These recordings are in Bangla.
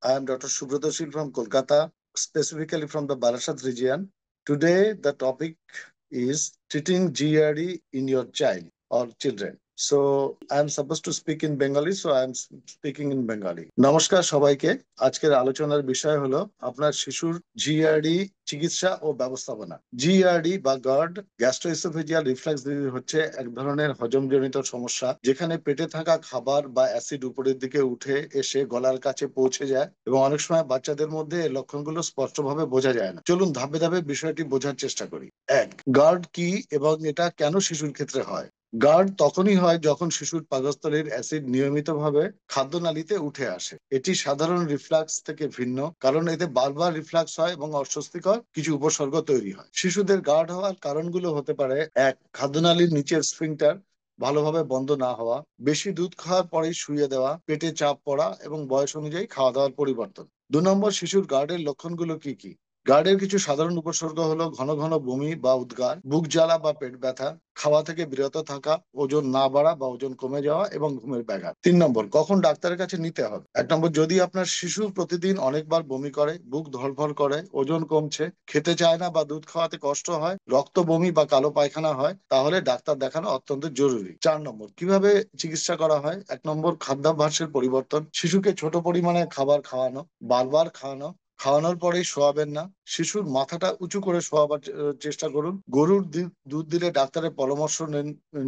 I am Dr. Subroto Sil from Kolkata, specifically from the Barasat region. Today, the topic is treating GERD in your child or children. So I am supposed to speak in Bengali, so I am speaking in Bengali. নমস্কার সবাইকে। আজকের আলোচনার বিষয় হলো আপনার শিশুর জিআরডি চিকিৎসা ও ব্যবস্থাপনা। জিআরডি বা গার্ড গ্যাস্ট্রোএসোফেজিয়াল রিফ্লাক্স ডিজিজ হচ্ছে এক ধরনের হজমজনিত সমস্যা, যেখানে পেটে থাকা খাবার বা অ্যাসিড উপরের দিকে উঠে এসে গলার কাছে পৌঁছে যায় এবং অনেক সময় বাচ্চাদের মধ্যে এর লক্ষণগুলো স্পষ্টভাবে বোঝা যায় না। চলুন ধাপে ধাপে বিষয়টি বোঝার চেষ্টা করি। এক, গার্ড কি এবং এটা কেন শিশুর ক্ষেত্রে হয়? গার্ড তখনই হয় যখন শিশুর পাকস্থলীর অ্যাসিড নিয়মিতভাবে খাদ্যনালীতে উঠে আসে। এটি সাধারণ রিফ্লাক্স থেকে ভিন্ন, কারণ এতে বারবার রিফ্লাক্স হয় এবং অস্বস্তিকর কিছু উপসর্গ তৈরি হয়। শিশুদের গার্ড হওয়ার কারণগুলো হতে পারে: এক, খাদ্যনালীর নিচের স্ফিংটার ভালোভাবে বন্ধ না হওয়া, বেশি দুধ খাওয়ার পরেই শুইয়ে দেওয়া, পেটে চাপ পড়া এবং বয়স অনুযায়ী খাওয়া দাওয়ার পরিবর্তন। 2 নম্বর, শিশুর গার্ডের লক্ষণগুলো কি কি? গার্ডের কিছু সাধারণ উপসর্গ হলো ঘন ঘন বমি বা উদ্গার, বুক জ্বালা বা পেট ব্যথা, খাওয়া থেকে বিরত থাকা, ওজন না বাড়া বা ওজন কমে যাওয়া এবং ঘুমের ব্যাঘাত। 3 নম্বর, কখন ডাক্তারের কাছে নিতে হবে? 1 নম্বর, যদি আপনার শিশু প্রতিদিন অনেকবার বমি করে, বুক ধড়ফড় করে, ওজন কমছে, খেতে চায় না বা দুধ খাওয়াতে কষ্ট হয়, রক্ত বমি বা কালো পায়খানা হয়, তাহলে ডাক্তার দেখানো অত্যন্ত জরুরি। 4 নম্বর, কিভাবে চিকিৎসা করা হয়? 1 নম্বর, খাদ্যাভ্যাসের পরিবর্তন। শিশুকে ছোট পরিমাণে খাবার খাওয়ানো, বারবার খাওয়ানো, খাওয়ানোর পরেই শোয়াবেন না। শিশুর মাথাটা উঁচু করে শোয়াবার চেষ্টা করুন। গরুর দুধ দিলে ডাক্তারের পরামর্শ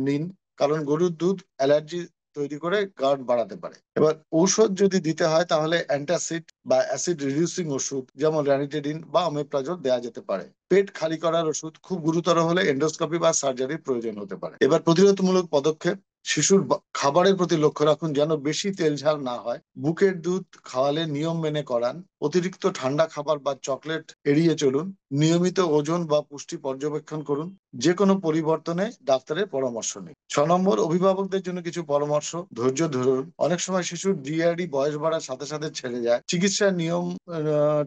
নিন, কারণ গরুর দুধ অ্যালার্জি তৈরি করে গার্ড বাড়াতে পারে। এবার ঔষধ যদি দিতে হয় তাহলে অ্যান্টাসিড বা অ্যাসিড রিডিউসিং ওষুধ যেমন র্যানিটেডিন বা ওমেপ্রাজল দেওয়া যেতে পারে। পেট খালি করার ওষুধ, খুব গুরুতর হলে এন্ডোস্কোপি বা সার্জারির প্রয়োজন হতে পারে। এবার প্রতিরোধমূলক পদক্ষেপ: শিশুর খাবারের প্রতি লক্ষ্য রাখুন যেন বেশি তেল ঝাল না হয়। বুকের দুধ খাওয়ালে নিয়ম মেনে করান। অতিরিক্ত ঠান্ডা খাবার বা চকলেট এড়িয়ে চলুন। নিয়মিত ওজন বা পুষ্টি পর্যবেক্ষণ করুন। যে কোনো পরিবর্তনে ডাক্তারের পরামর্শ নিন। 6 নম্বর, অভিভাবকদের জন্য কিছু পরামর্শ: ধৈর্য ধরুন। অনেক সময় শিশুর জিআরডি বয়স বাড়ার সাথে সাথে ছেড়ে যায়। চিকিৎসার নিয়ম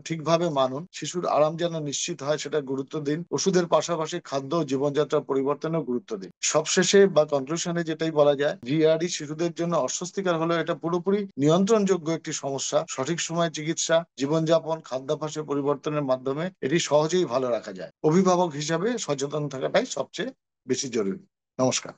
ঠিকভাবে মানুন। শিশুর আরাম যেন নিশ্চিত হয় সেটা গুরুত্ব দিন। ওষুধের পাশাপাশি খাদ্য ও জীবনযাত্রা পরিবর্তনেও গুরুত্ব দিন। সবশেষে বা কনক্লুশনে যেটাই বলা যায়, জিআরডি শিশুদের জন্য অস্বস্তিকর হলেও এটা পুরোপুরি নিয়ন্ত্রণযোগ্য একটি সমস্যা। সঠিক সময়ে চিকিৎসা, জীবনযাপন, খাদ্যাভ্যাসের পরিবর্তনের মাধ্যমে এটি সহজেই ভালো রাখা যায়। অভিভাবক হিসাবে সচেতন থাকাটাই সবচেয়ে বেশি জরুরি। নমস্কার।